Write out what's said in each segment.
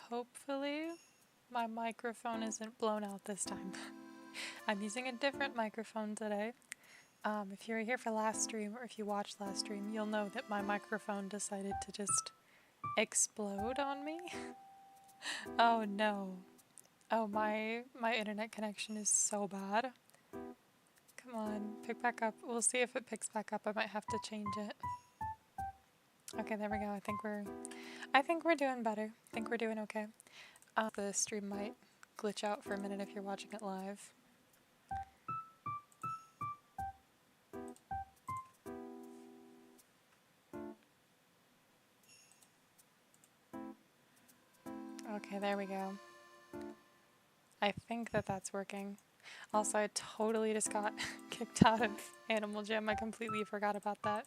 hopefully my microphone isn't blown out this time. I'm using a different microphone today. If you were here for last stream, or if you watched last stream, you'll know that my microphone decided to just explode on me. Oh no. Oh, my internet connection is so bad. Come on, pick back up. We'll see if it picks back up. I might have to change it. Okay, there we go. I think we're doing better. I think we're doing okay. The stream might glitch out for a minute if you're watching it live. Okay, there we go. I think that's working. Also, I totally just got kicked out of Animal Jam. I completely forgot about that.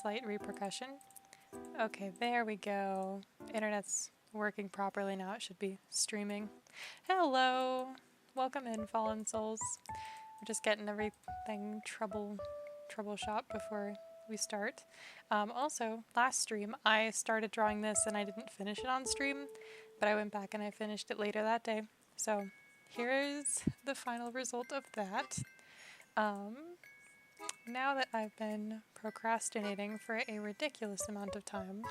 Slight repercussion. Okay, there we go. Internet's working properly now. It should be streaming. Hello! Welcome in, Fallen Souls. We're just getting everything troubleshot before we start. Also, last stream, I started drawing this and I didn't finish it on stream, but I went back and I finished it later that day. So here's the final result of that. Now that I've been procrastinating for a ridiculous amount of time,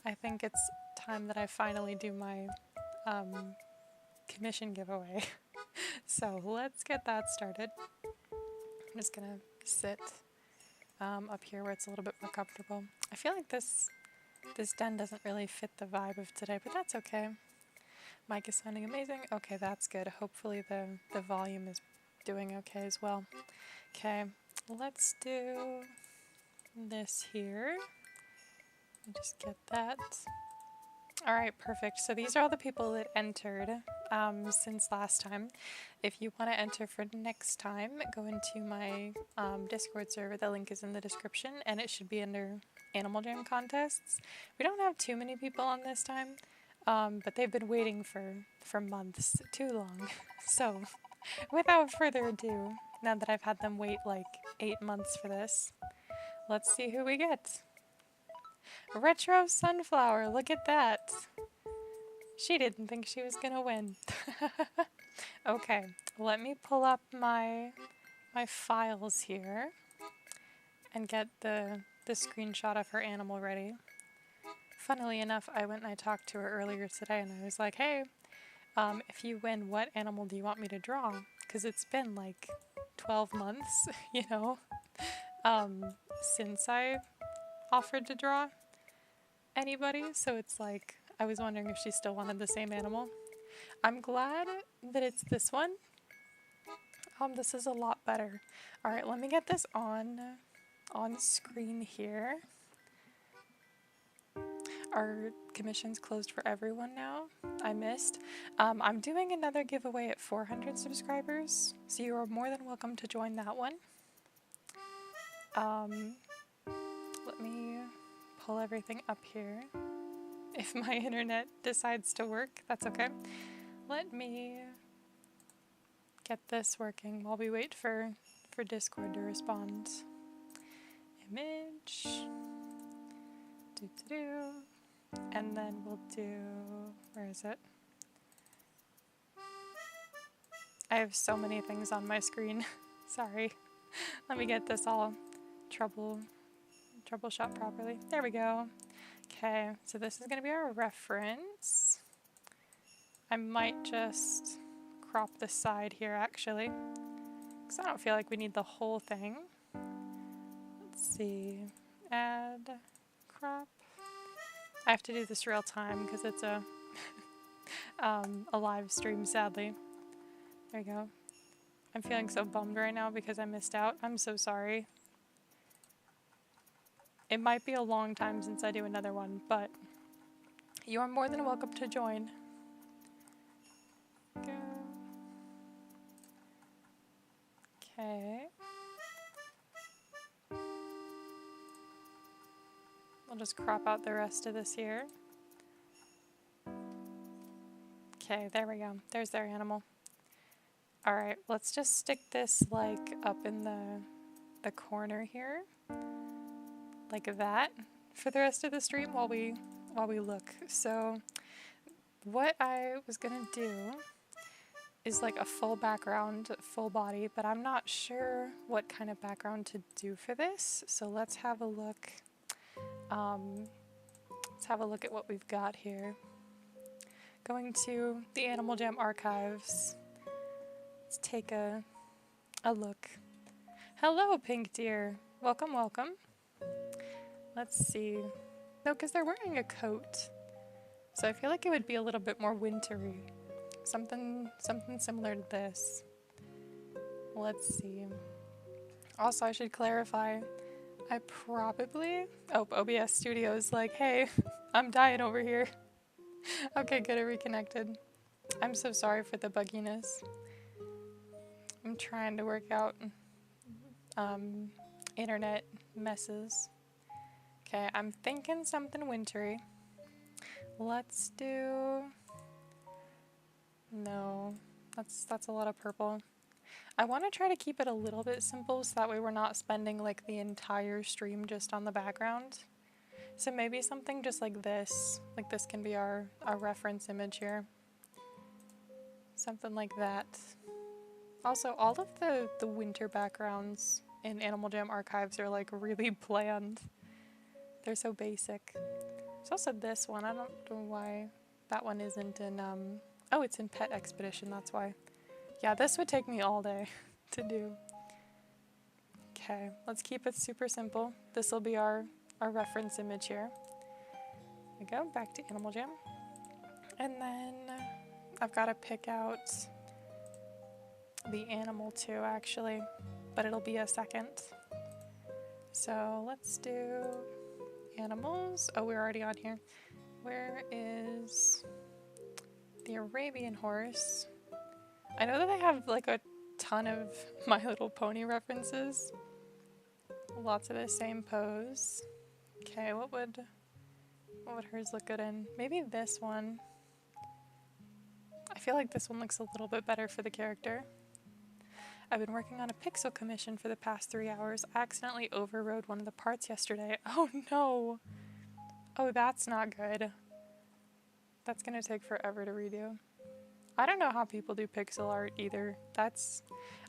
I think it's time that I finally do my commission giveaway. So let's get that started. I'm just gonna sit up here where it's a little bit more comfortable. I feel like this den doesn't really fit the vibe of today, but that's okay. Mic is sounding amazing. Okay, that's good. Hopefully the volume is doing okay as well. Okay, let's do this here. Just get that. Alright, perfect. So these are all the people that entered since last time. If you want to enter for next time, go into my Discord server. The link is in the description, and it should be under Animal Jam contests. We don't have too many people on this time, but they've been waiting for months, too long. So, without further ado, now that I've had them wait like 8 months for this, let's see who we get. Retro Sunflower, look at that. She didn't think she was gonna win. Okay, let me pull up my files here and get the screenshot of her animal ready. Funnily enough, I went and I talked to her earlier today and I was like, hey, if you win, what animal do you want me to draw? Because it's been like 12 months, you know, since I offered to draw anybody, so it's like, I was wondering if she still wanted the same animal. I'm glad that it's this one. This is a lot better. Alright, let me get this on screen here. Our commission's closed for everyone now. I missed. I'm doing another giveaway at 400 subscribers, so you are more than welcome to join that one. Let me pull everything up here. If my internet decides to work, that's okay. Let me get this working while we wait for Discord to respond. Image. And then we'll do, where is it? I have so many things on my screen. Sorry. Let me get this all troubleshot properly. There we go. Okay, so this is going to be our reference. I might just crop the side here actually, because I don't feel like we need the whole thing. Let's see, add, crop. I have to do this real time because it's a live stream, sadly. There you go. I'm feeling so bummed right now because I missed out. I'm so sorry. It might be a long time since I do another one, but you are more than welcome to join. Go. Okay. I'll just crop out the rest of this here. Okay, there we go. There's their animal. Alright, let's just stick this like up in the corner here. Like that for the rest of the stream while we look. So what I was gonna do is like a full background, full body, but I'm not sure what kind of background to do for this. So let's have a look. Let's have a look at what we've got here. Going to the Animal Jam archives. Let's take a look. Hello, Pink Deer. Welcome, welcome. Let's see. No, because they're wearing a coat. So I feel like it would be a little bit more wintry. Something similar to this. Let's see. Also, I should clarify, I probably... Oh, OBS Studio is like, hey, I'm dying over here. Okay, good, it reconnected. I'm so sorry for the bugginess. I'm trying to work out internet messes. Okay, I'm thinking something wintry. Let's do... No, that's a lot of purple. I want to try to keep it a little bit simple so that way we're not spending like the entire stream just on the background. So maybe something just like this. Like this can be our reference image here. Something like that. Also, all of the winter backgrounds in Animal Jam archives are like really bland. They're so basic. There's also this one. I don't know why that one isn't in, oh, it's in Pet Expedition, that's why. Yeah, this would take me all day to do. Okay, let's keep it super simple. This will be our reference image here. There we go, back to Animal Jam. And then I've got to pick out the animal too, actually, but it'll be a second. So let's do animals. Oh, we're already on here. Where is the Arabian horse? I know that I have like a ton of My Little Pony references. Lots of the same pose. Okay, what would hers look good in? Maybe this one. I feel like this one looks a little bit better for the character. I've been working on a pixel commission for the past 3 hours. I accidentally overrode one of the parts yesterday. Oh no! Oh, that's not good. That's gonna take forever to redo. I don't know how people do pixel art either.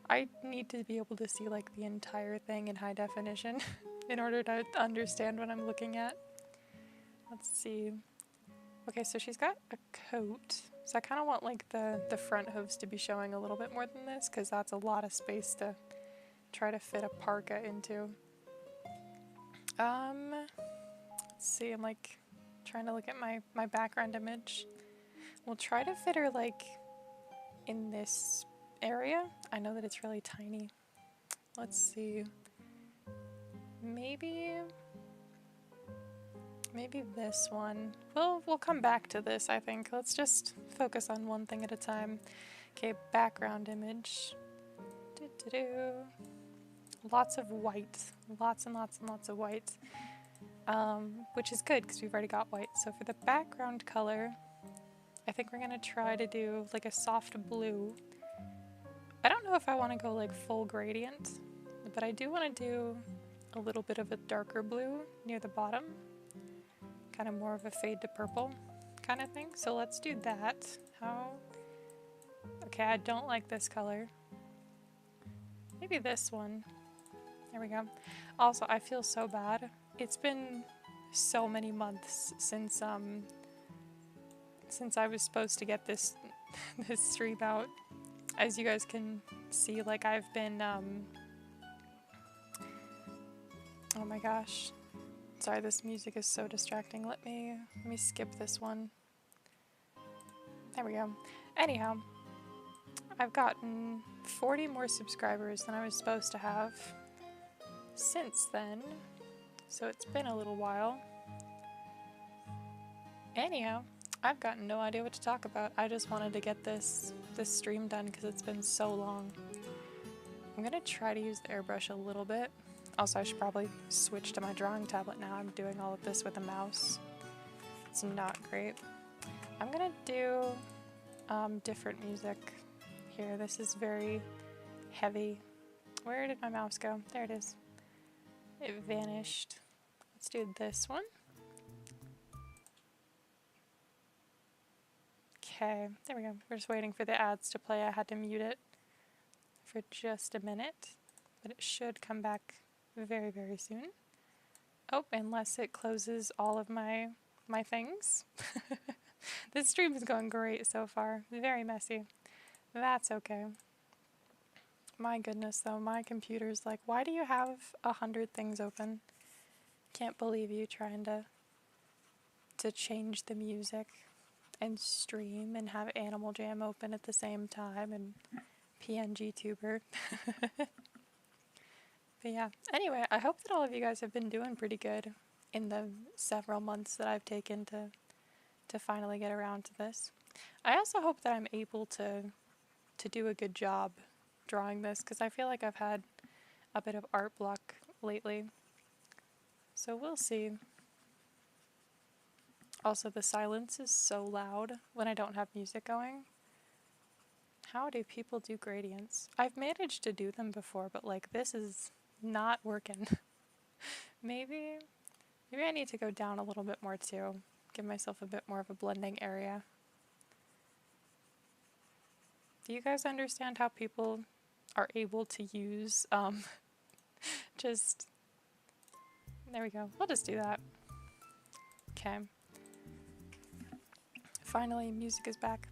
I need to be able to see like the entire thing in high definition in order to understand what I'm looking at. Let's see. Okay, so she's got a coat. So I kind of want like the front hooves to be showing a little bit more than this because that's a lot of space to try to fit a parka into. Let's see, I'm like trying to look at my background image. We'll try to fit her like in this area. I know that it's really tiny. Let's see. Maybe this one. We'll come back to this, I think. Let's just focus on one thing at a time. Okay, background image. Lots of white. Lots and lots and lots of white. Which is good because we've already got white. So for the background color, I think we're gonna try to do like a soft blue. I don't know if I want to go like full gradient, but I do want to do a little bit of a darker blue near the bottom. Kind of more of a fade to purple kind of thing. So let's do that. Okay, I don't like this color. Maybe this one. There we go. Also, I feel so bad. It's been so many months since I was supposed to get this this stream out. As you guys can see, like I've been oh my gosh. Sorry, this music is so distracting. Let me skip this one. There we go. Anyhow, I've gotten 40 more subscribers than I was supposed to have since then. So it's been a little while. Anyhow, I've got no idea what to talk about. I just wanted to get this stream done because it's been so long. I'm gonna try to use the airbrush a little bit. Also, I should probably switch to my drawing tablet now. I'm doing all of this with a mouse. It's not great. I'm gonna do different music here. This is very heavy. Where did my mouse go? There it is. It vanished. Let's do this one. Okay, there we go. We're just waiting for the ads to play. I had to mute it for just a minute, but it should come back very, very soon. Oh, unless it closes all of my things. This stream is going great so far. Very messy. That's okay. My goodness, though, my computer's like, why do you have 100 things open? Can't believe you trying to change the music and stream and have Animal Jam open at the same time and PNGTuber. But yeah, anyway, I hope that all of you guys have been doing pretty good in the several months that I've taken to finally get around to this. I also hope that I'm able to do a good job drawing this, because I feel like I've had a bit of art block lately. So we'll see. Also, the silence is so loud when I don't have music going. How do people do gradients? I've managed to do them before, but like this is not working. Maybe I need to go down a little bit more too. Give myself a bit more of a blending area. Do you guys understand how people are able to use just... There we go. We'll just do that. Okay. Finally, music is back.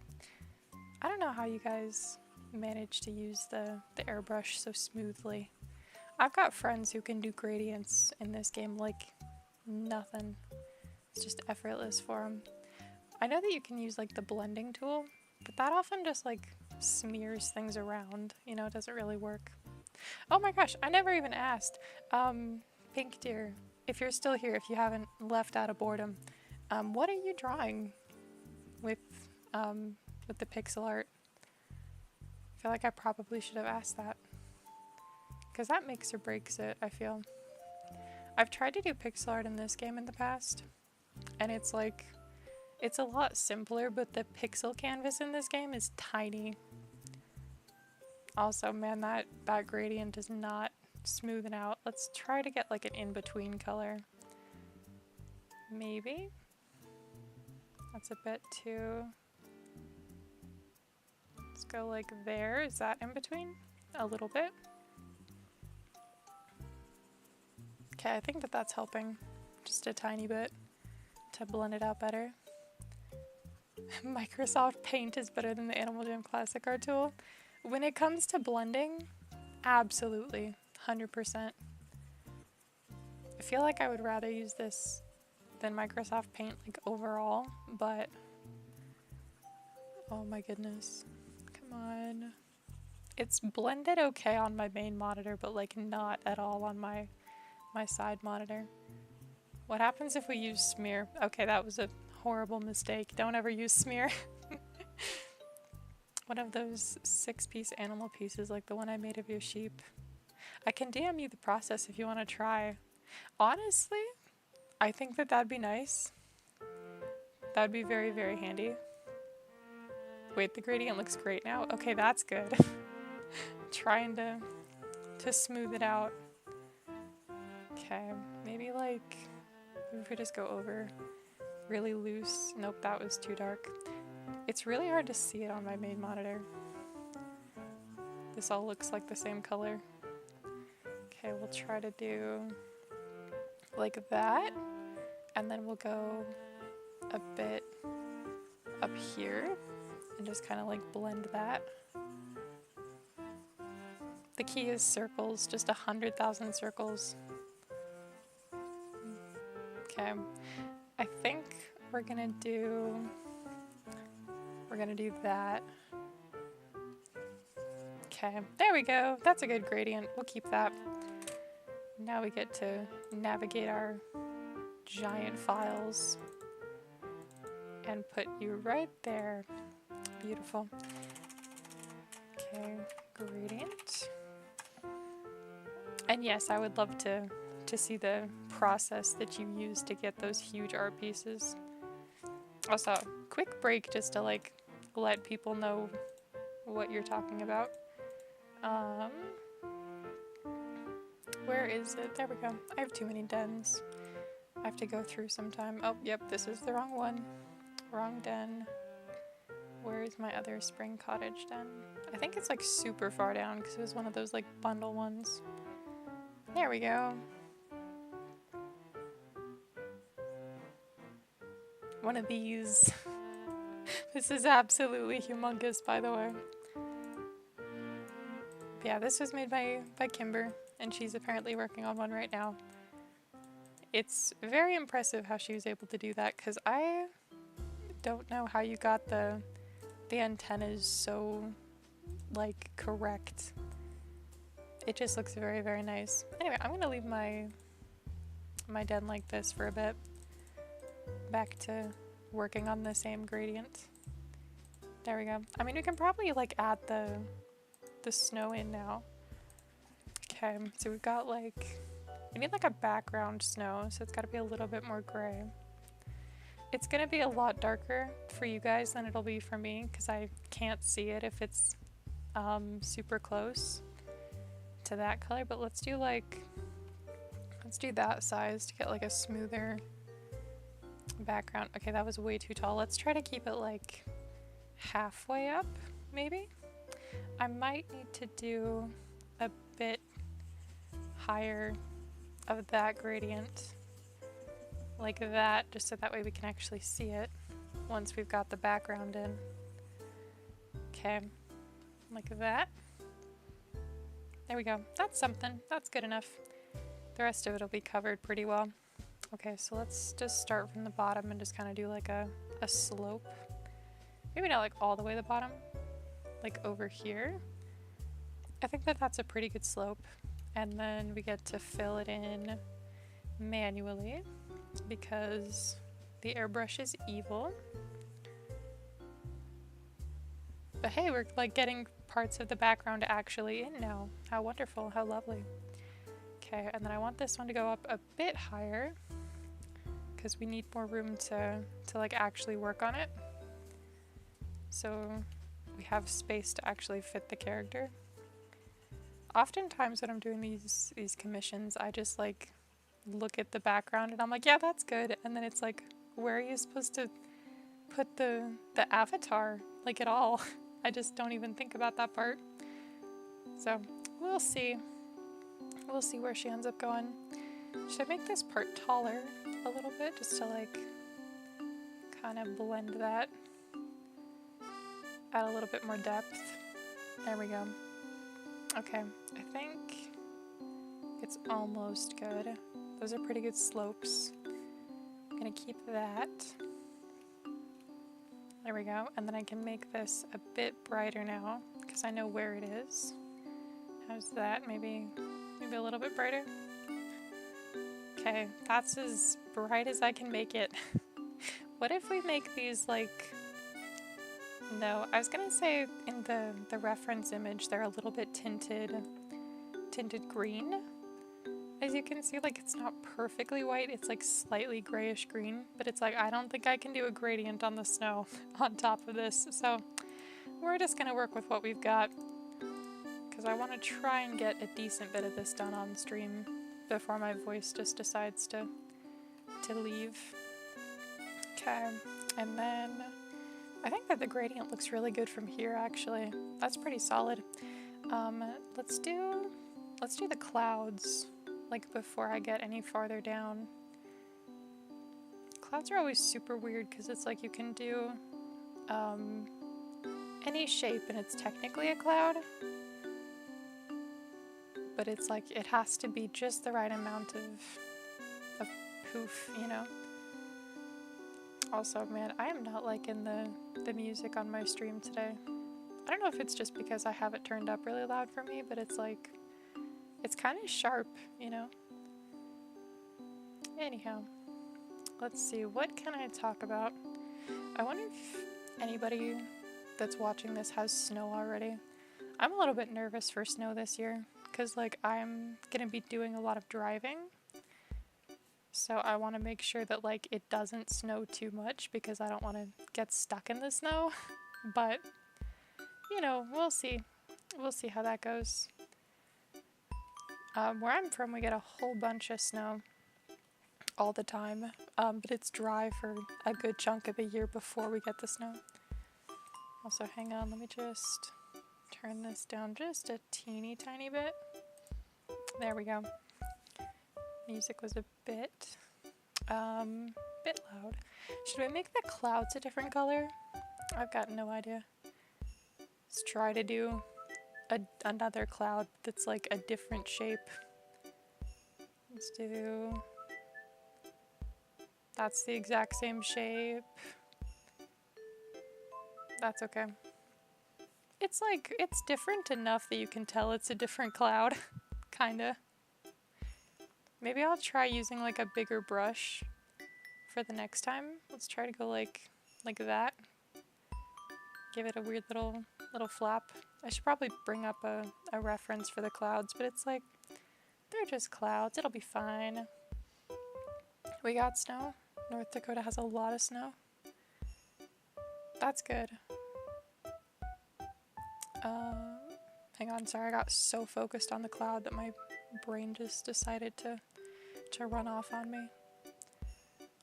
I don't know how you guys manage to use the airbrush so smoothly. I've got friends who can do gradients in this game like nothing. It's just effortless for them. I know that you can use like the blending tool, but that often just like smears things around. You know, it doesn't really work. Oh my gosh, I never even asked. Pink Deer, if you're still here, if you haven't left out of boredom, what are you drawing with the pixel art? I feel like I probably should have asked that, because that makes or breaks it, I feel. I've tried to do pixel art in this game in the past, and it's like, it's a lot simpler, but the pixel canvas in this game is tiny. Also, man, that gradient is not smoothing out. Let's try to get like an in-between color. Maybe? That's a bit too... Let's go like there. Is that in between? A little bit. Okay, I think that that's helping just a tiny bit to blend it out better. Microsoft Paint is better than the Animal Jam Classic Art tool. When it comes to blending, absolutely, 100%. I feel like I would rather use this than Microsoft Paint, like overall, but oh my goodness. Come on. It's blended okay on my main monitor, but like not at all on my side monitor. What happens if we use smear? Okay, that was a horrible mistake. Don't ever use smear. One of those 6-piece animal pieces, like the one I made of your sheep. I can DM you the process if you want to try. Honestly, I think that that'd be nice. That'd be very, very handy. Wait, the gradient looks great now. Okay, that's good. Trying to smooth it out. Okay, maybe like, if we just go over really loose. Nope, that was too dark. It's really hard to see it on my main monitor. This all looks like the same color. Okay, we'll try to do like that, and then we'll go a bit up here and just kind of like blend that. The key is circles, just 100,000 circles. Okay, I think we're gonna do that. Okay, there we go. That's a good gradient. We'll keep that. Now we get to navigate our giant files and put you right there. Beautiful. Okay, gradient. And yes, I would love to see the process that you use to get those huge art pieces. Also, quick break just to like let people know what you're talking about. Where is it? There we go. I have too many dens. I have to go through sometime. Oh, yep, this is the wrong one. Wrong den. Where is my other spring cottage den? I think it's like super far down because it was one of those like bundle ones. There we go. One of these. This is absolutely humongous, by the way. But yeah, this was made by Kimber, and she's apparently working on one right now. It's very impressive how she was able to do that, because I don't know how you got the antennas so, like, correct. It just looks very, very nice. Anyway, I'm gonna leave my den like this for a bit. Back to working on the same gradient. There we go. I mean, we can probably, like, add the snow in now. Okay, so we've got, like, we need, like, a background snow, so it's gotta be a little bit more gray. It's gonna be a lot darker for you guys than it'll be for me, because I can't see it if it's super close to that color, but let's do that size to get like a smoother background. Okay, that was way too tall. Let's try to keep it like halfway up, maybe? I might need to do a bit higher of that gradient, like that, just so that way we can actually see it once we've got the background in. Okay, like that. There we go. That's something. That's good enough. The rest of it will be covered pretty well. Okay, so let's just start from the bottom and just kind of do like a slope. Maybe not like all the way to the bottom, like over here. I think that's a pretty good slope. And then we get to fill it in manually because the airbrush is evil. But hey, we're like getting parts of the background actually in now. How wonderful, how lovely. Okay, and then I want this one to go up a bit higher because we need more room to like actually work on it. So we have space to actually fit the character. Oftentimes when I'm doing these commissions, I just like look at the background and I'm like, yeah, that's good. And then it's like, where are you supposed to put the avatar, like at all? I just don't even think about that part. So we'll see. We'll see where she ends up going. Should I make this part taller a little bit just to like kind of blend that? Add a little bit more depth. There we go. Okay, I think it's almost good. Those are pretty good slopes. I'm gonna keep that. There we go. And then I can make this a bit brighter now because I know where it is. How's that? Maybe a little bit brighter. Okay, that's as bright as I can make it. What if we make these like... No, I was gonna say in the reference image they're a little bit tinted green. As you can see, like it's not perfectly white, it's like slightly grayish green, but it's like I don't think I can do a gradient on the snow on top of this, so we're just gonna work with what we've got because I want to try and get a decent bit of this done on stream before my voice just decides to leave. Okay, and then I think that the gradient looks really good from here actually. That's pretty solid. Let's do the clouds like before I get any farther down. Clouds are always super weird because it's like you can do any shape and it's technically a cloud, but it's like it has to be just the right amount of poof, you know? Also, man, I am not liking the music on my stream today. I don't know if it's just because I have it turned up really loud for me, but it's like, it's kind of sharp, you know? Anyhow, let's see, what can I talk about? I wonder if anybody that's watching this has snow already. I'm a little bit nervous for snow this year, because like I'm gonna be doing a lot of driving. So I want to make sure that like it doesn't snow too much because I don't want to get stuck in the snow. But, you know, we'll see. We'll see how that goes. Where I'm from, we get a whole bunch of snow all the time. But it's dry for a good chunk of the year before we get the snow. Also, hang on, let me just turn this down just a teeny tiny bit. There we go. Music was a bit loud. Should we make the clouds a different color? I've got no idea. Let's try to do another cloud that's like a different shape. Let's do... That's the exact same shape. That's okay. It's like, it's different enough that you can tell it's a different cloud. Kinda. Maybe I'll try using like a bigger brush for the next time. Let's try to go like that. Give it a weird little flap. I should probably bring up a reference for the clouds, but it's like, they're just clouds. It'll be fine. We got snow. North Dakota has a lot of snow. That's good. Hang on, sorry, I got so focused on the cloud that my brain just decided to run off on me.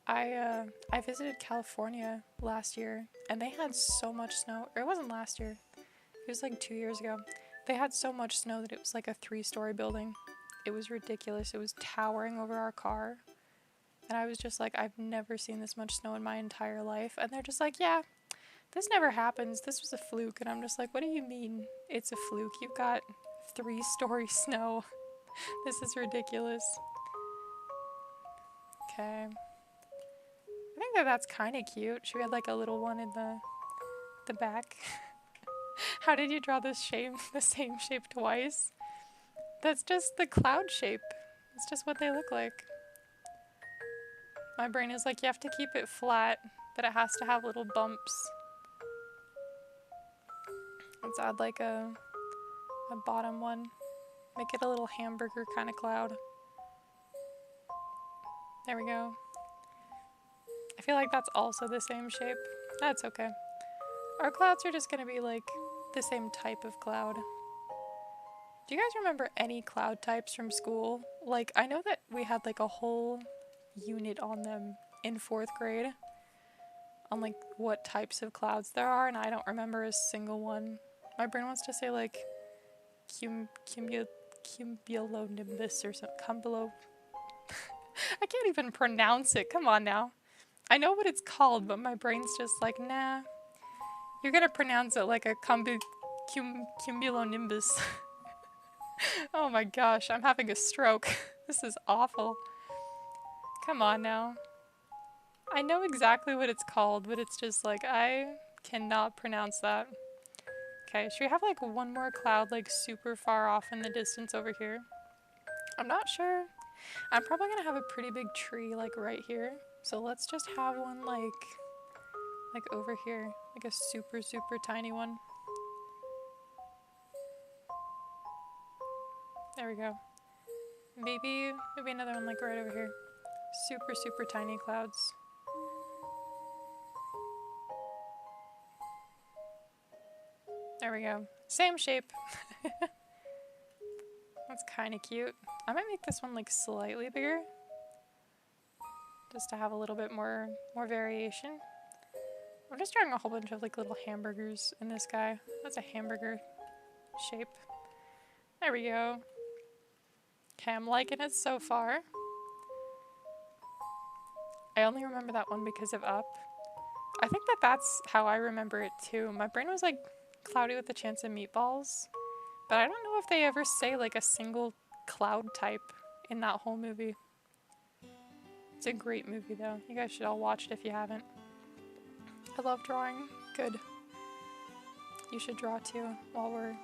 I visited California last year, and they had so much snow. Or it wasn't last year. It was like 2 years ago. They had so much snow that it was like a 3-story building. It was ridiculous. It was towering over our car. And I was just like, I've never seen this much snow in my entire life. And they're just like, yeah, this never happens. This was a fluke. And I'm just like, what do you mean it's a fluke? You've got 3-story snow. This is ridiculous. Okay. I think that's kind of cute. Should we have like a little one in the back? How did you draw this shape, the same shape twice? That's just the cloud shape. It's just what they look like. My brain is like, you have to keep it flat, but it has to have little bumps. Let's add like a bottom one. Make it a little hamburger kind of cloud. There we go. I feel like that's also the same shape. That's okay. Our clouds are just gonna be like the same type of cloud. Do you guys remember any cloud types from school? Like, I know that we had like a whole unit on them in 4th grade. On like what types of clouds there are, and I don't remember a single one. My brain wants to say like cumulonimbus or something. Cumulo. I can't even pronounce it. Come on now. I know what it's called, but my brain's just like, nah. You're gonna pronounce it like a cumulonimbus. Oh my gosh, I'm having a stroke. This is awful. Come on now. I know exactly what it's called, but it's just like, I cannot pronounce that. Okay, should we have like one more cloud like super far off in the distance over here? I'm not sure. I'm probably gonna have a pretty big tree like right here. So let's just have one like over here. Like a super, super tiny one. There we go. Maybe another one like right over here. Super, super tiny clouds. There we go. Same shape. That's kind of cute. I might make this one like slightly bigger. Just to have a little bit more variation. I'm just drawing a whole bunch of like little hamburgers in this guy. That's a hamburger shape. There we go. Okay, I'm liking it so far. I only remember that one because of Up. I think that's how I remember it too. My brain was like cloudy with a chance of meatballs. But I don't know if they ever say like a single cloud type in that whole movie. It's a great movie though. You guys should all watch it if you haven't. I love drawing. Good. You should draw too while we're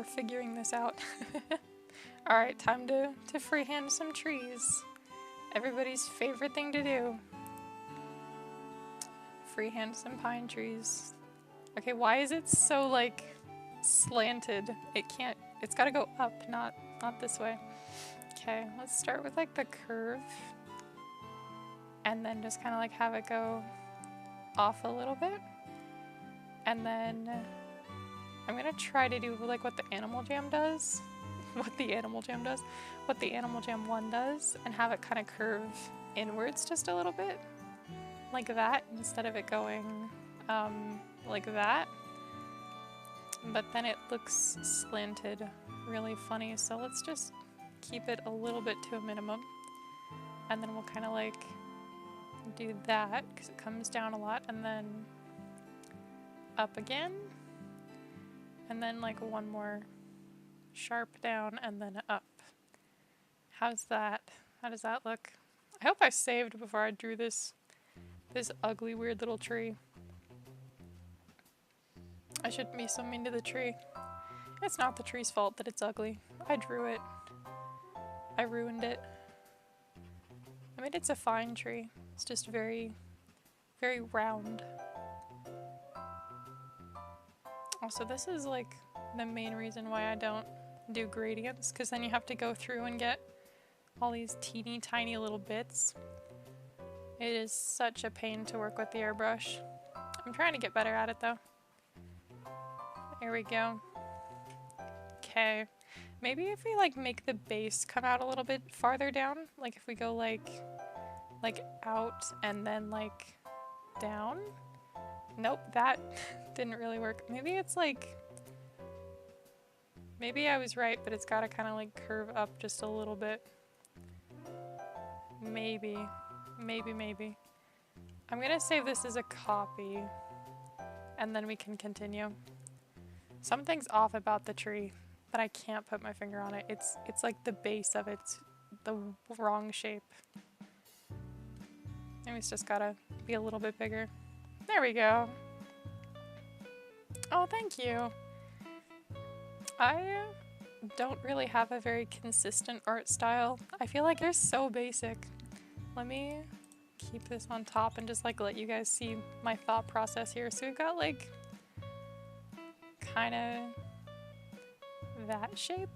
figuring this out. Alright, time to freehand some trees. Everybody's favorite thing to do. Freehand some pine trees. Okay, why is it so like slanted? It's gotta go up, not this way. Okay, let's start with like the curve. And then just kind of like have it go off a little bit. And then I'm gonna try to do like what the Animal Jam does. What the Animal Jam 1 does, and have it kind of curve inwards just a little bit. Like that, instead of it going like that. But then it looks slanted really funny, so let's just keep it a little bit to a minimum. And then we'll kind of like do that because it comes down a lot, and then up again. And then like one more sharp down and then up. How's that? How does that look? I hope I saved before I drew this ugly weird little tree. I shouldn't be so mean to the tree. It's not the tree's fault that it's ugly. I drew it. I ruined it. I mean, it's a fine tree. It's just very, very round. Also, this is like the main reason why I don't do gradients, because then you have to go through and get all these teeny tiny little bits. It is such a pain to work with the airbrush. I'm trying to get better at it though. There we go. Okay. Maybe if we like make the base come out a little bit farther down, like if we go like out and then like down. Nope, that didn't really work. Maybe it's like, maybe I was right, but it's gotta kind of like curve up just a little bit. Maybe. I'm gonna save this as a copy and then we can continue. Something's off about the tree, but I can't put my finger on it. It's like the base of it's the wrong shape. Maybe it's just gotta be a little bit bigger. There we go. Oh, thank you. I don't really have a very consistent art style. I feel like they're so basic. Let me keep this on top and just like let you guys see my thought process here. So we've got like kind of that shape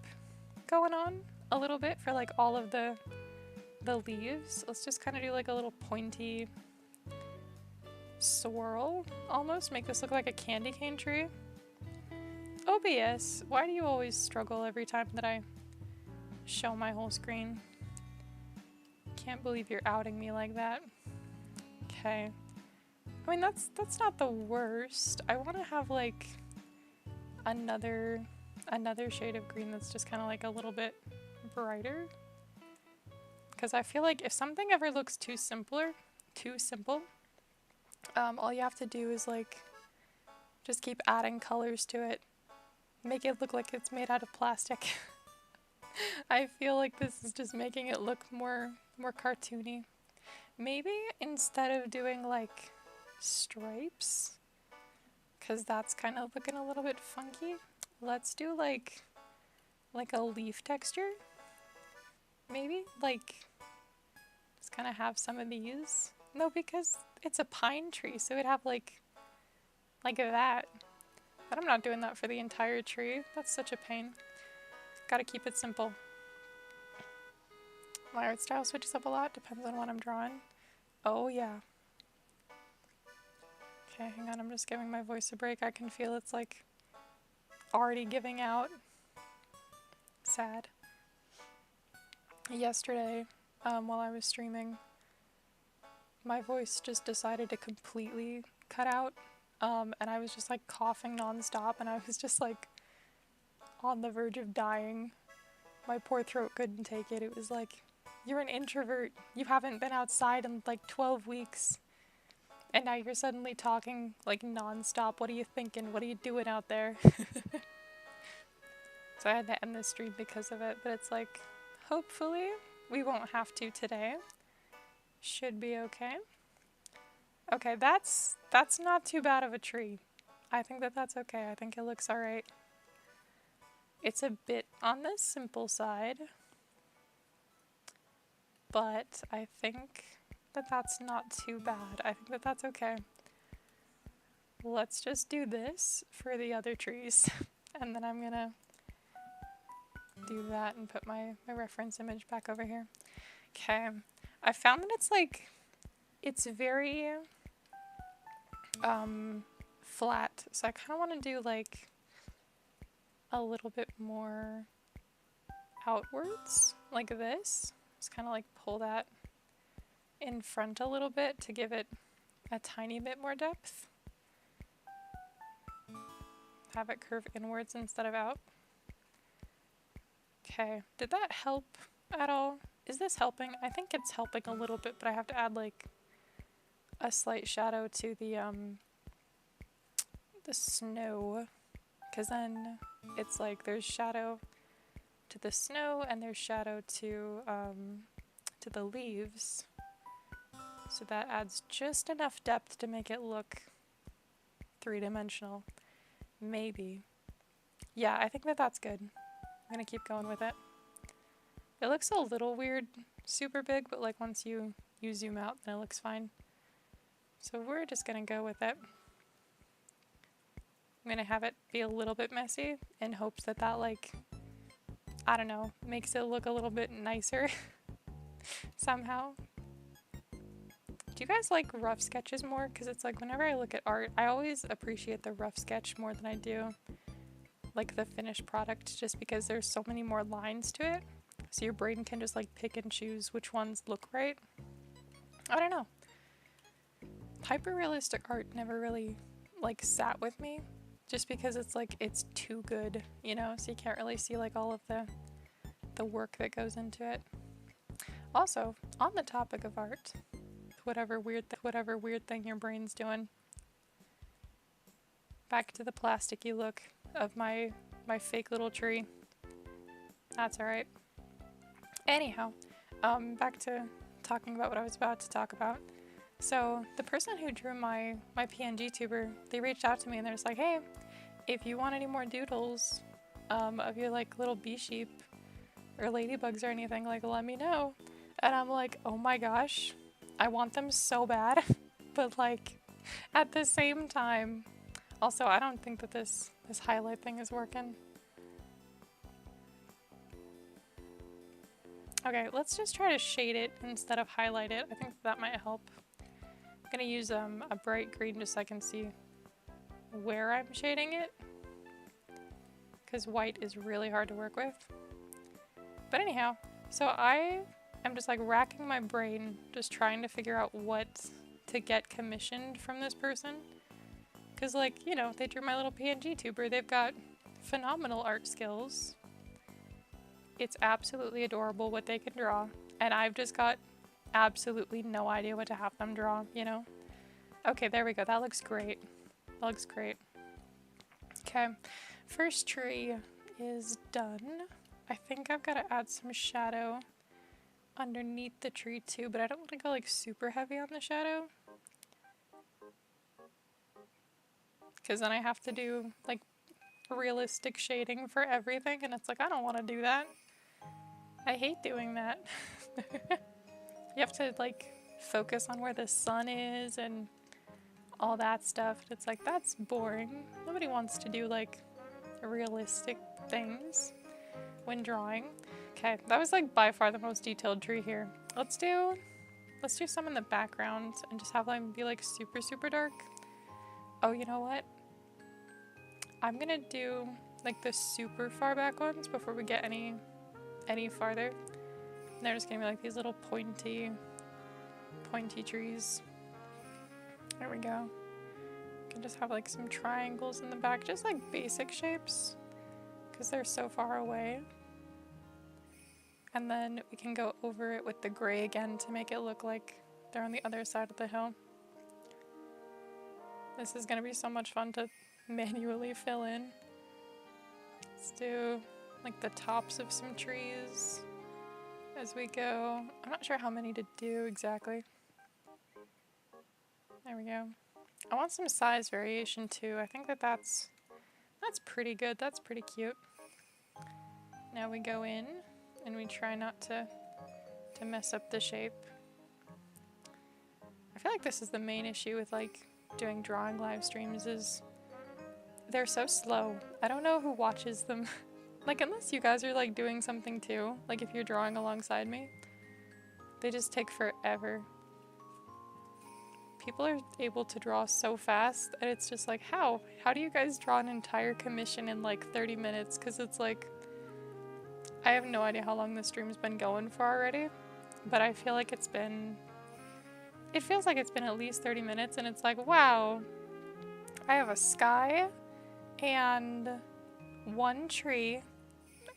going on a little bit for like all of the leaves. Let's just kind of do like a little pointy swirl almost. Make this look like a candy cane tree. OBS, why do you always struggle every time that I show my whole screen? Can't believe you're outing me like that. Okay. I mean, that's not the worst. I want to have like another shade of green that's just kind of like a little bit brighter. Because I feel like if something ever looks too simple, all you have to do is like just keep adding colors to it. Make it look like it's made out of plastic. I feel like this is just making it look more cartoony. Maybe instead of doing like stripes, because that's kind of looking a little bit funky, let's do like a leaf texture. Maybe like just kind of have some of these. No, because it's a pine tree, so it'd have like that. But I'm not doing that for the entire tree. That's such a pain. Gotta keep it simple. My art style switches up a lot, depends on what I'm drawing. Oh yeah. Okay, hang on, I'm just giving my voice a break. I can feel it's like already giving out. Sad. Yesterday, while I was streaming, my voice just decided to completely cut out. And I was just like coughing nonstop, and I was just like on the verge of dying. My poor throat couldn't take it. It was like, you're an introvert. You haven't been outside in like 12 weeks. And now you're suddenly talking like nonstop. What are you thinking? What are you doing out there? So I had to end the stream because of it. But it's like, hopefully we won't have to today. Should be okay. Okay, that's not too bad of a tree. I think that's okay. I think it looks alright. It's a bit on the simple side, but I think that's not too bad. I think that's okay. Let's just do this for the other trees, and then I'm gonna do that and put my reference image back over here. Okay, I found that it's very flat, so I kind of want to do like a little bit more outwards, like this. Just kind of like pull that in front a little bit to give it a tiny bit more depth. have it curve inwards instead of out. Okay, did that help at all? Is this helping? I think it's helping a little bit, but I have to add like a slight shadow to the snow, because then it's like there's shadow to the snow and there's shadow to the leaves, so that adds just enough depth to make it look three-dimensional. Maybe. Yeah, I think that that's good. I'm gonna keep going with it. It looks a little weird, super big, but like once you zoom out, then it looks fine. So we're just gonna go with it. I'm gonna have it be a little bit messy in hopes that that, like, I don't know, makes it look a little bit nicer somehow. Do you guys like rough sketches more? Because it's like whenever I look at art, I always appreciate the rough sketch more than I do like the finished product, just because there's so many more lines to it. So your brain can just like pick and choose which ones look right. I don't know. Hyper-realistic art never really like sat with me, just because it's like it's too good, you know, so you can't really see like all of the work that goes into it. Also, on the topic of art, whatever weird thing your brain's doing, back to the plasticky look of my fake little tree. That's alright. Anyhow, back to talking about what I was about to talk about. So the person who drew my PNG tuber, they reached out to me and they're just like, hey, if you want any more doodles of your like little bee sheep or ladybugs or anything, like let me know. And I'm like, oh my gosh, I want them so bad. But like at the same time, also I don't think that this highlight thing is working. Okay, let's just try to shade it instead of highlight it. I think that might help. I'm gonna use a bright green just so I can see where I'm shading it, because white is really hard to work with. But anyhow, so I am just like racking my brain just trying to figure out what to get commissioned from this person, because like, you know, they drew my little PNG tuber. They've got phenomenal art skills. It's absolutely adorable what they can draw, and I've just got absolutely no idea what to have them draw, you know? Okay, there we go. That looks great. That looks great. Okay, first tree is done. I think I've got to add some shadow underneath the tree too, but I don't want to go like super heavy on the shadow, because then I have to do like realistic shading for everything, and it's like, I don't want to do that. I hate doing that. You have to like focus on where the sun is and all that stuff. It's like, that's boring. Nobody wants to do like realistic things when drawing. Okay, that was like by far the most detailed tree here. Let's do some in the background and just have them be like super, super dark. Oh, you know what? I'm gonna do like the super far back ones before we get any farther. And they're just gonna be like these little pointy trees. There we go. You can just have like some triangles in the back, just like basic shapes, because they're so far away. And then we can go over it with the gray again to make it look like they're on the other side of the hill. This is gonna be so much fun to manually fill in. Let's do like the tops of some trees as we go. I'm not sure how many to do exactly. There we go. I want some size variation too. I think that's pretty good. That's pretty cute. Now we go in and we try not to mess up the shape. I feel like this is the main issue with like doing drawing live streams, is they're so slow. I don't know who watches them. Like, unless you guys are like doing something too, like if you're drawing alongside me, they just take forever. People are able to draw so fast, and it's just like, how do you guys draw an entire commission in like 30 minutes? Because it's like, I have no idea how long this stream's been going for already, but I feel like it feels like it's been at least 30 minutes, and it's like, wow, I have a sky and one tree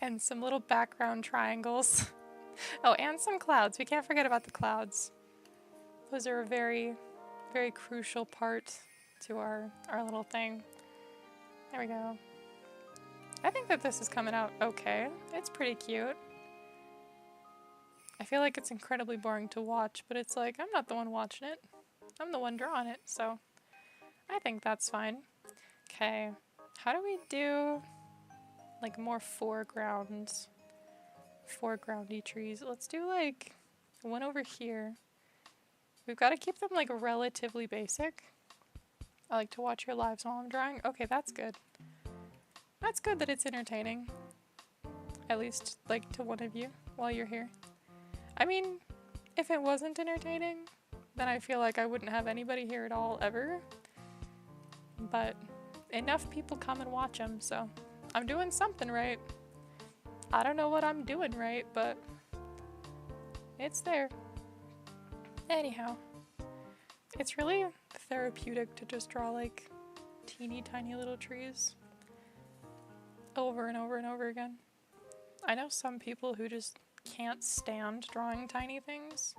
and some little background triangles. Oh, and some clouds. We can't forget about the clouds. Those are a very, very crucial part to our little thing. There we go. I think that this is coming out okay. It's pretty cute. I feel like it's incredibly boring to watch, but it's like, I'm not the one watching it. I'm the one drawing it, so I think that's fine. Okay, how do we do like more foregroundy trees? Let's do like one over here. We've got to keep them like relatively basic. I like to watch your lives while I'm drawing. Okay, that's good. That's good that it's entertaining. At least like to one of you while you're here. I mean, if it wasn't entertaining, then I feel like I wouldn't have anybody here at all ever. But enough people come and watch them, so I'm doing something right. I don't know what I'm doing right, but it's there. Anyhow, it's really therapeutic to just draw like teeny tiny little trees over and over and over again. I know some people who just can't stand drawing tiny things,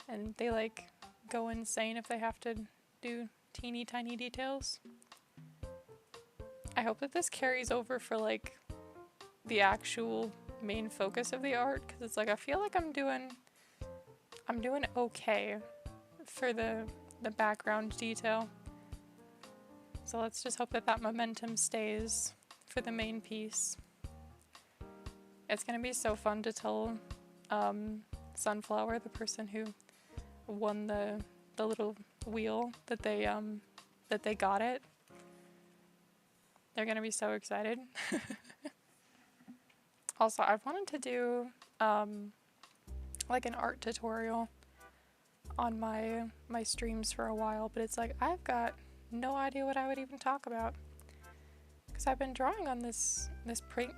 and they like go insane if they have to do teeny tiny details. I hope that this carries over for like the actual main focus of the art, because it's like I feel like I'm doing okay for the background detail. So let's just hope that that momentum stays for the main piece. It's gonna be so fun to tell Sunflower, the person who won the little wheel, that they got it. They're gonna be so excited. Also, I've wanted to do like an art tutorial on my streams for a while, but it's like I've got no idea what I would even talk about, because I've been drawing on this paint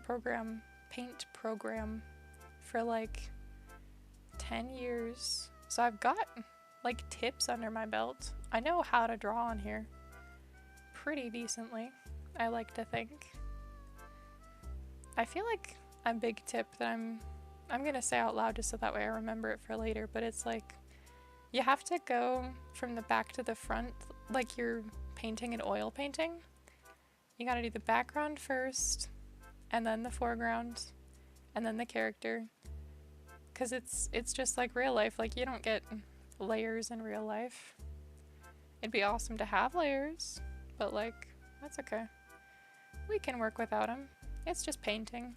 program for like 10 years. So I've got like tips under my belt. I know how to draw on here pretty decently, I like to think. I feel like a big tip that I'm gonna say out loud just so that way I remember it for later, but it's like you have to go from the back to the front like you're painting an oil painting. You gotta do the background first, and then the foreground, and then the character. Because it's just like real life. Like, you don't get layers in real life. It'd be awesome to have layers, but like, that's okay. We can work without them. It's just painting.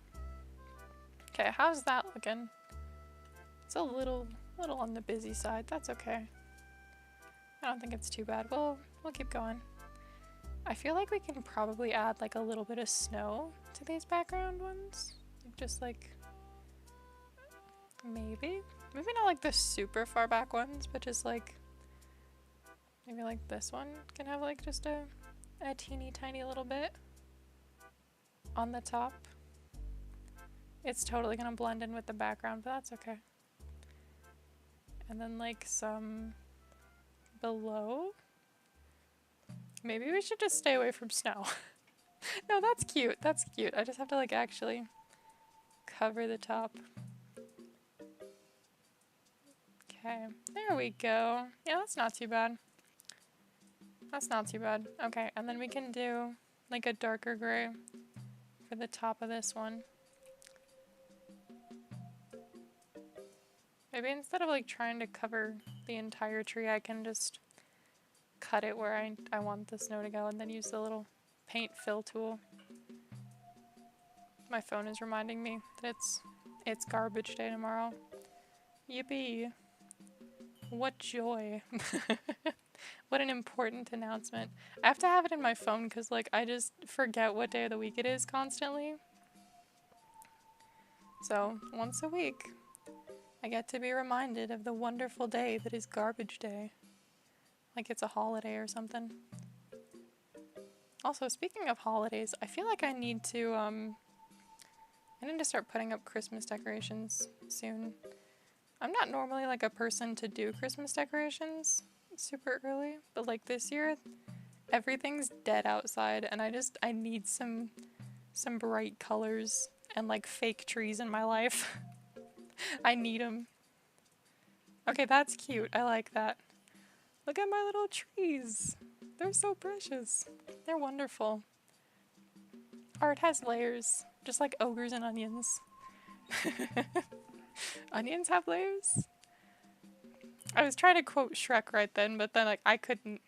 Okay, how's that looking? It's a little on the busy side. That's okay. I don't think it's too bad. We'll keep going. I feel like we can probably add like a little bit of snow to these background ones. Just like, maybe not like the super far back ones, but just like, maybe like this one can have like just a teeny tiny little bit on the top. It's totally gonna blend in with the background, but that's okay. And then like some below. Maybe we should just stay away from snow. No, that's cute. That's cute. I just have to like actually cover the top. Okay, there we go. Yeah, that's not too bad. That's not too bad. Okay, and then we can do like a darker gray for the top of this one. Maybe instead of like trying to cover the entire tree, I can just cut it where I want the snow to go and then use the little paint fill tool. My phone is reminding me that it's garbage day tomorrow. Yippee. What joy. What an important announcement. I have to have it in my phone because like I just forget what day of the week it is constantly. So once a week, I get to be reminded of the wonderful day that is garbage day. Like it's a holiday or something. Also, speaking of holidays, I feel like I need to start putting up Christmas decorations soon. I'm not normally like a person to do Christmas decorations super early, but like this year, Everything's dead outside and I need some bright colors and like fake trees in my life. I need them. Okay, that's cute. I like that. Look at my little trees. They're so precious. They're wonderful. Art has layers, just like ogres and onions. Onions have layers? I was trying to quote Shrek right then, but then like I couldn't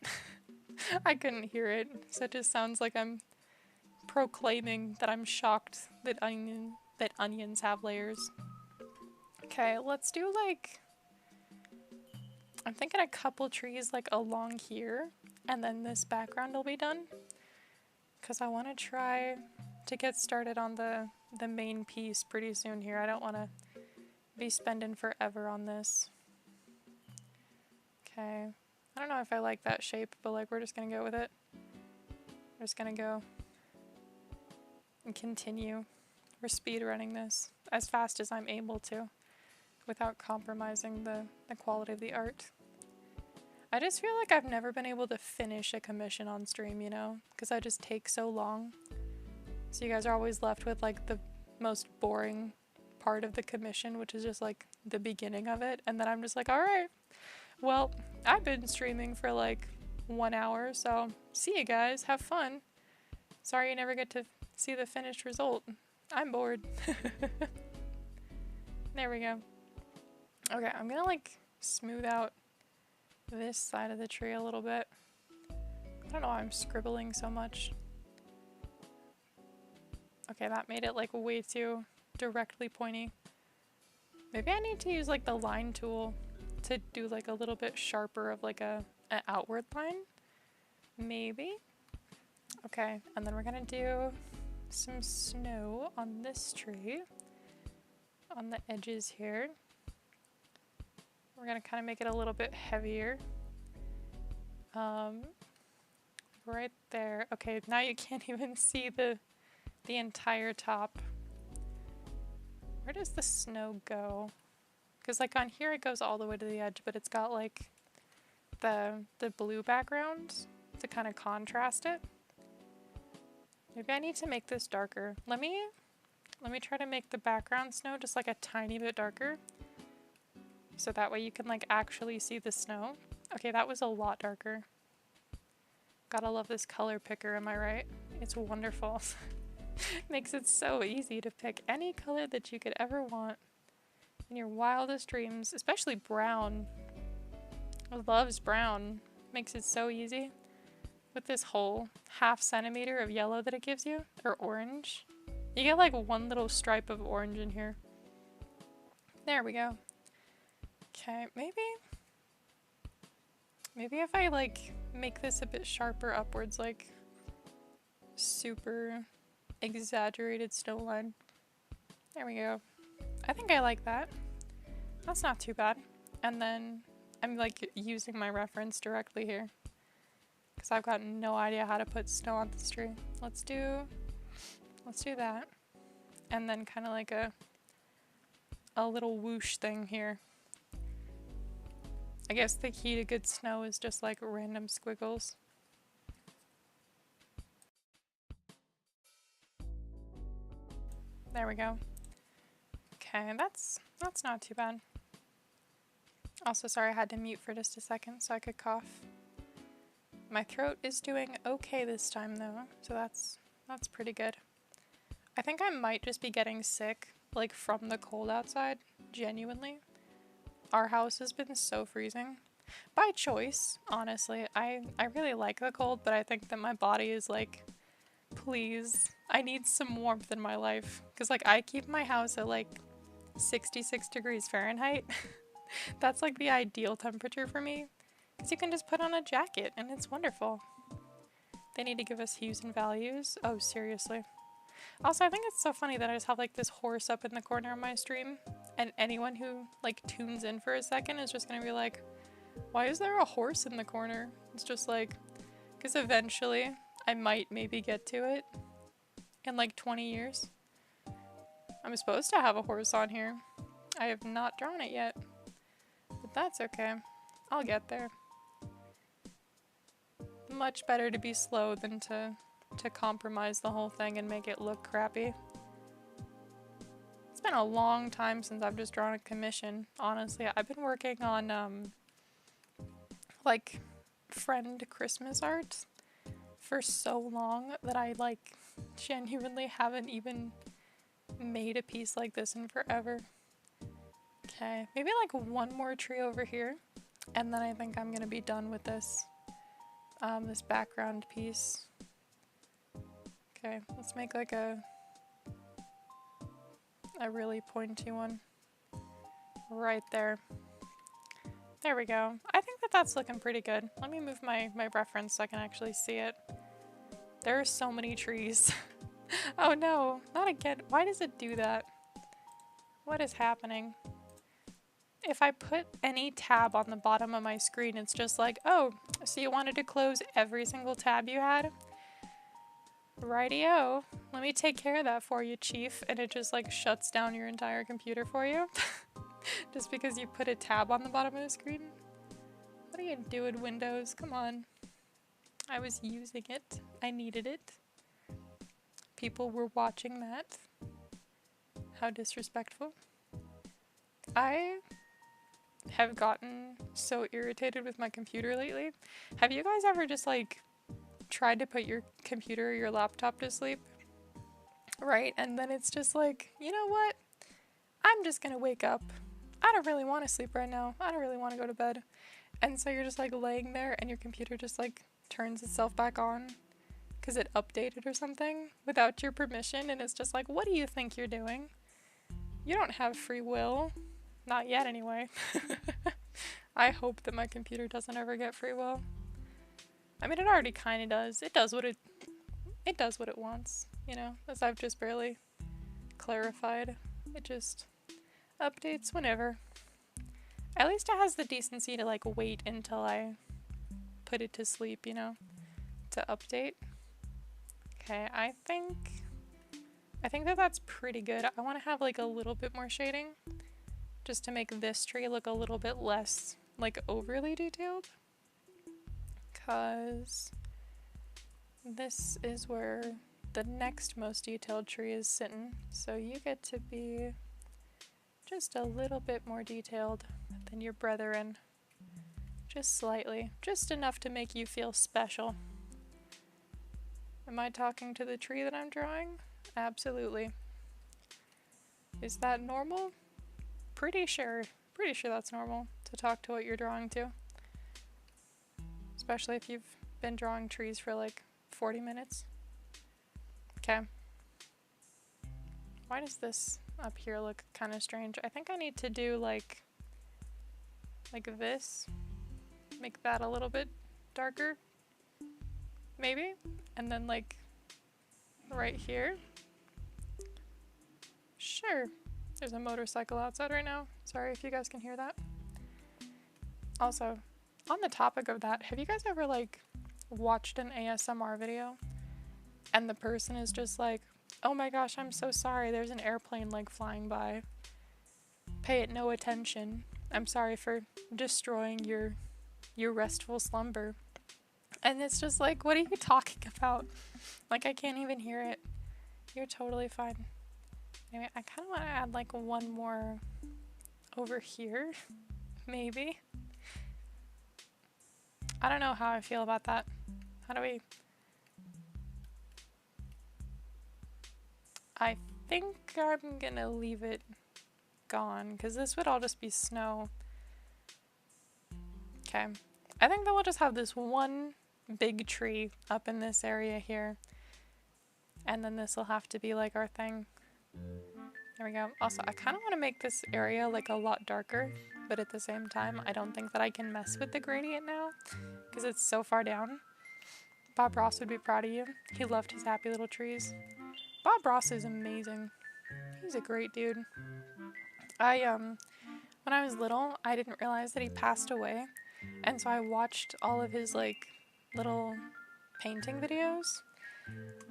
I couldn't hear it. So it just sounds like I'm proclaiming that I'm shocked that onions have layers. Okay, let's do like I'm thinking a couple trees like along here, and then this background will be done. Because I want to try to get started on the main piece pretty soon here. I don't want to be spending forever on this. Okay. I don't know if I like that shape, but like we're just going to go with it. We're just going to go and continue. We're speedrunning this as fast as I'm able to without compromising the quality of the art. I just feel like I've never been able to finish a commission on stream, you know? Because I just take so long. So you guys are always left with like the most boring part of the commission, which is just like the beginning of it. And then I'm just like, alright, well, I've been streaming for like 1 hour, so see you guys, have fun. Sorry you never get to see the finished result. I'm bored. There we go. Okay, I'm gonna like smooth out this side of the tree a little bit. I don't know why I'm scribbling so much. Okay, that made it like way too directly pointy. Maybe I need to use like the line tool to do like a little bit sharper of like an outward line. Maybe. Okay, and then we're gonna do some snow on this tree. On the edges here. We're gonna kind of make it a little bit heavier. Right there. Okay, now you can't even see the entire top. Where does the snow go? Because like on here it goes all the way to the edge, but it's got like the blue background to kind of contrast it. Maybe I need to make this darker. Let me try to make the background snow just like a tiny bit darker. So that way you can like actually see the snow. Okay, that was a lot darker. Gotta love this color picker, am I right? It's wonderful. Makes it so easy to pick any color that you could ever want in your wildest dreams, especially brown. I loves brown. Makes it so easy. With this whole ½ centimeter of yellow that it gives you, or orange. You get like one little stripe of orange in here. There we go. Okay, maybe if I like make this a bit sharper upwards, like super exaggerated snow line. There we go. I think I like that. That's not too bad. And then I'm like using my reference directly here because I've got no idea how to put snow on this tree. Let's do that. And then kind of like a little whoosh thing here. I guess the key to good snow is just like random squiggles. There we go. Okay, that's not too bad. Also, sorry I had to mute for just a second so I could cough. My throat is doing okay this time though, so that's pretty good. I think I might just be getting sick, like from the cold outside, genuinely. Our house has been so freezing. By choice, honestly. I really like the cold, but I think that my body is like, please, I need some warmth in my life. Because like I keep my house at like 66 degrees Fahrenheit. That's like the ideal temperature for me. Because you can just put on a jacket and it's wonderful. They need to give us hues and values. Oh, seriously. Also, I think it's so funny that I just have like this horse up in the corner of my stream, and anyone who like tunes in for a second is just gonna be like, why is there a horse in the corner? It's just like, because eventually I might maybe get to it in like 20 years. I'm supposed to have a horse on here. I have not drawn it yet, but that's okay. I'll get there. much better to be slow than to compromise the whole thing and make it look crappy. It's been a long time since I've just drawn a commission, honestly. I've been working on, like, friend Christmas art for so long that I, like, genuinely haven't even made a piece like this in forever. Okay, maybe like one more tree over here, and then I think I'm gonna be done with this, this background piece. Okay, let's make like a really pointy one right there. There we go. I think that that's looking pretty good. Let me move my reference so I can actually see it. There are so many trees. Oh no, not again. Why does it do that? What is happening? If I put any tab on the bottom of my screen, it's just like, oh, so you wanted to close every single tab you had? Rightio. Let me take care of that for you, Chief. And it just like shuts down your entire computer for you. Just because you put a tab on the bottom of the screen? What are you doing, Windows? Come on. I was using it. I needed it. People were watching that. How disrespectful. I have gotten so irritated with my computer lately. Have you guys ever just like tried to put your computer or your laptop to sleep? Right? And then it's just like, you know what? I'm just gonna wake up. I don't really want to sleep right now. I don't really want to go to bed. And so you're just like laying there and your computer just like turns itself back on because it updated or something without your permission, and it's just like, what do you think you're doing? You don't have free will. Not yet anyway. I hope that my computer doesn't ever get free will. I mean, it already kind of does. It does what it wants, you know, as I've just barely clarified. It just updates whenever. At least it has the decency to like wait until I put it to sleep, you know, to update. Okay, I think that that's pretty good. I want to have like a little bit more shading just to make this tree look a little bit less like overly detailed, because this is where the next most detailed tree is sitting, so you get to be just a little bit more detailed than your brethren. Just slightly. Just enough to make you feel special. Am I talking to the tree that I'm drawing? Absolutely. Is that normal? Pretty sure that's normal to talk to what you're drawing to. Especially if you've been drawing trees for like 40 minutes. Okay. Why does this up here look kind of strange? I think I need to do like this. Make that a little bit darker. Maybe. And then like right here. Sure. There's a motorcycle outside right now. Sorry if you guys can hear that. Also, on the topic of that, have you guys ever like watched an ASMR video and the person is just like, oh my gosh, I'm so sorry, there's an airplane like flying by. Pay it no attention. I'm sorry for destroying your restful slumber. And it's just like, what are you talking about? Like, I can't even hear it. You're totally fine. Anyway, I kind of want to add like one more over here, maybe. I don't know how I feel about that. How do we... I think I'm gonna leave it gone, because this would all just be snow. Okay. I think that we'll just have this one big tree up in this area here. And then this will have to be like our thing. There we go. Also, I kind of want to make this area like a lot darker, but at the same time, I don't think that I can mess with the gradient now because it's so far down. Bob Ross would be proud of you. He loved his happy little trees. Bob Ross is amazing. He's a great dude. When I was little, I didn't realize that he passed away, and so I watched all of his like little painting videos,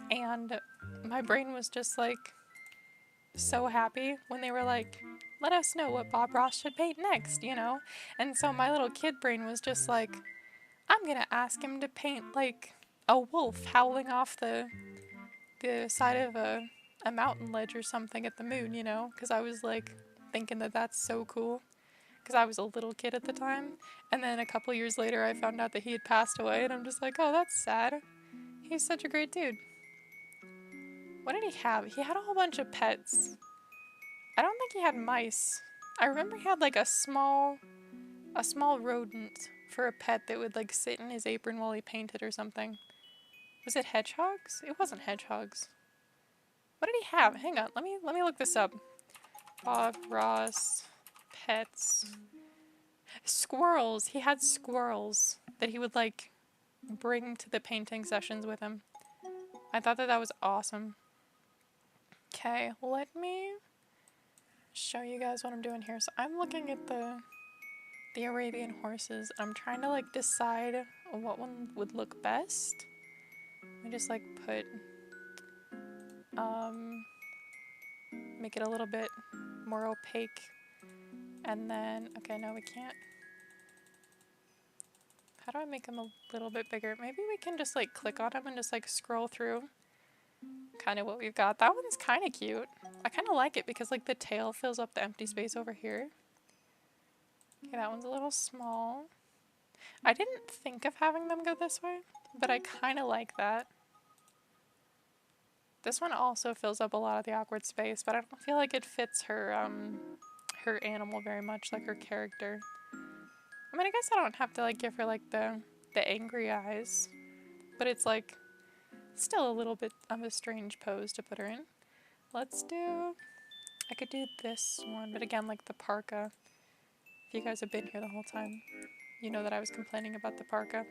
and my brain was just like so happy when they were like, let us know what Bob Ross should paint next, you know? And so my little kid brain was just like, I'm gonna ask him to paint like a wolf howling off the side of a mountain ledge or something at the moon, you know? Because I was like thinking that that's so cool. Because I was a little kid at the time. And then a couple years later, I found out that he had passed away, and I'm just like, oh, that's sad. He's such a great dude. What did he have? He had a whole bunch of pets. I don't think he had mice. I remember he had like a small rodent for a pet that would like sit in his apron while he painted or something. Was it hedgehogs? It wasn't hedgehogs. What did he have? Hang on, let me look this up. Bob Ross pets. Squirrels. He had squirrels that he would like bring to the painting sessions with him. I thought that was awesome. Okay, let me show you guys what I'm doing here. So I'm looking at the Arabian horses. I'm trying to like decide what one would look best. Let me just like put make it a little bit more opaque, and then okay, no, we can't. How do I make them a little bit bigger? Maybe we can just like click on them and just like scroll through kind of what we've got. That one's kind of cute. I kind of like it because like the tail fills up the empty space over here. Okay, that one's a little small. I didn't think of having them go this way, but I kind of like that. This one also fills up a lot of the awkward space, but I don't feel like it fits her her animal very much, like her character. I mean, I guess I don't have to like give her like the angry eyes, but it's like still a little bit of a strange pose to put her in. Let's do, I could do this one, but again, like the parka. If you guys have been here the whole time, you know that I was complaining about the parka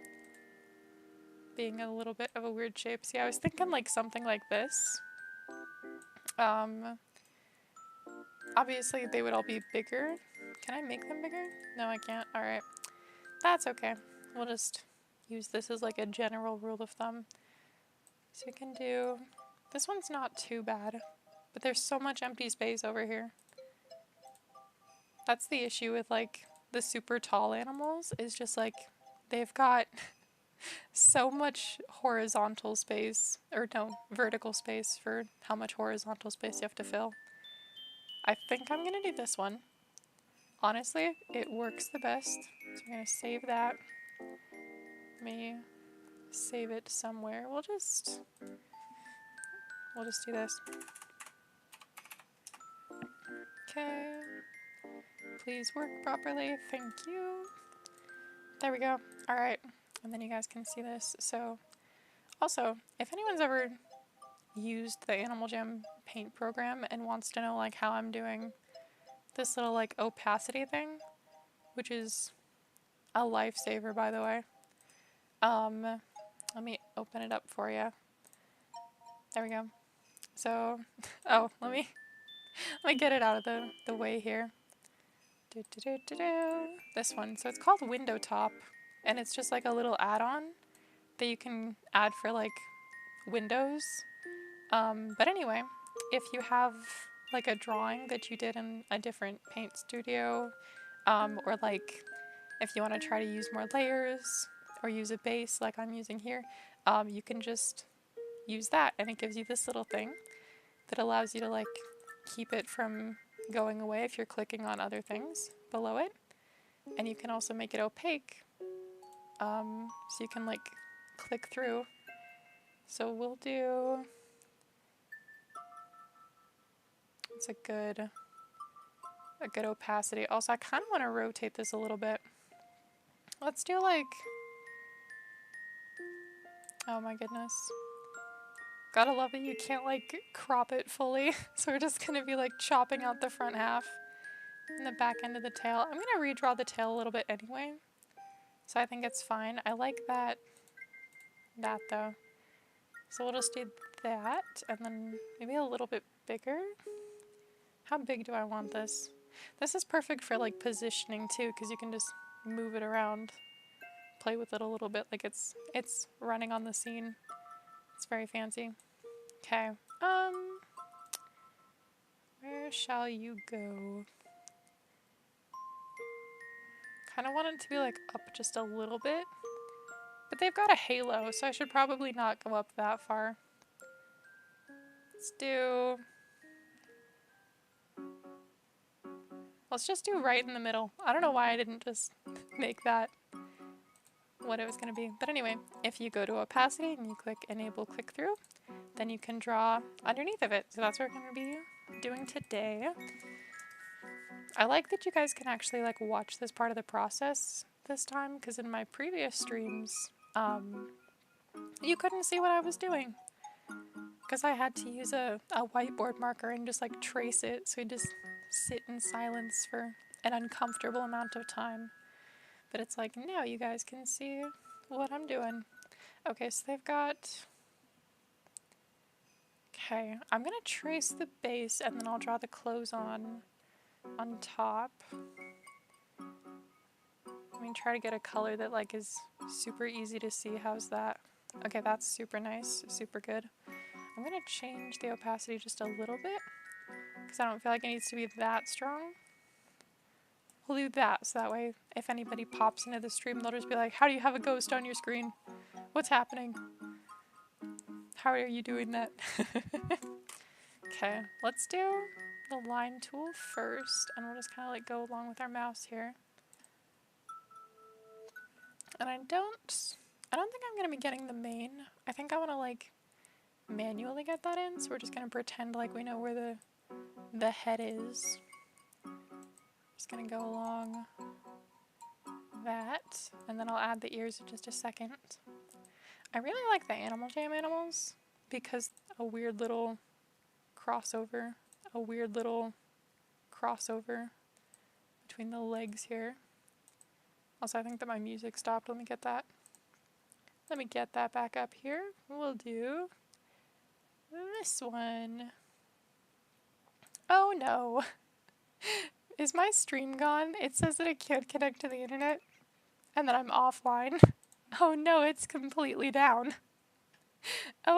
being a little bit of a weird shape. See, I was thinking like something like this. Obviously they would all be bigger. Can I make them bigger? No, I can't. Alright. That's okay. We'll just use this as like a general rule of thumb. So we can do, this one's not too bad, but there's so much empty space over here. That's the issue with like the super tall animals, is just like they've got so much horizontal space, or no, vertical space for how much horizontal space you have to fill. I think I'm gonna do this one. Honestly, it works the best. So I'm gonna save that. Let me save it somewhere. We'll just do this. Okay. Please work properly. Thank you. There we go. Alright. And then you guys can see this. So, also, if anyone's ever used the Animal Jam paint program and wants to know like how I'm doing this little like opacity thing, which is a lifesaver, by the way. Let me open it up for you. There we go. So, oh, let me get it out of the way here. This one. So it's called Window Top, and it's just like a little add-on that you can add for like windows. But anyway, if you have like a drawing that you did in a different paint studio, or like if you want to try to use more layers or use a base like I'm using here, you can just use that, and it gives you this little thing that allows you to like keep it from going away if you're clicking on other things below it. And you can also make it opaque, so you can like click through. So we'll do, it's a good opacity. Also, I kind of want to rotate this a little bit. Let's do like, oh my goodness. Gotta love that you can't like crop it fully. So we're just gonna be like chopping out the front half and the back end of the tail. I'm gonna redraw the tail a little bit anyway, so I think it's fine. I like that though. So we'll just do that, and then maybe a little bit bigger. How big do I want this? This is perfect for like positioning too, because you can just move it around, play with it a little bit like it's running on the scene. It's very fancy. Okay, where shall you go? Kind of want it to be like up just a little bit. But they've got a halo, so I should probably not go up that far. Let's just do right in the middle. I don't know why I didn't just make that what it was going to be. But anyway, if you go to opacity and you click enable click through, then you can draw underneath of it. So that's what we're going to be doing today. I like that you guys can actually like watch this part of the process this time, because in my previous streams, you couldn't see what I was doing. Because I had to use a whiteboard marker and just like trace it, so you just sit in silence for an uncomfortable amount of time. But it's like, now you guys can see what I'm doing. Okay, so they've got... Okay, I'm gonna trace the base and then I'll draw the clothes on top. I mean, try to get a color that like is super easy to see. How's that? Okay, that's super nice, super good. I'm gonna change the opacity just a little bit because I don't feel like it needs to be that strong. We'll do that so that way if anybody pops into the stream, they'll just be like, how do you have a ghost on your screen? What's happening? How are you doing that? Okay, let's do the line tool first, and we'll just kind of like go along with our mouse here. And I don't think I'm going to be getting the mane. I think I want to like manually get that in, so we're just going to pretend like we know where the head is. Just going to go along that, and then I'll add the ears in just a second. I really like the Animal Jam animals because a weird little crossover between the legs here. Also, I think that my music stopped. Let me get that back up here. We'll do this one. Oh no. Is my stream gone? It says that I can't connect to the internet and that I'm offline. Oh no, it's completely down. Oh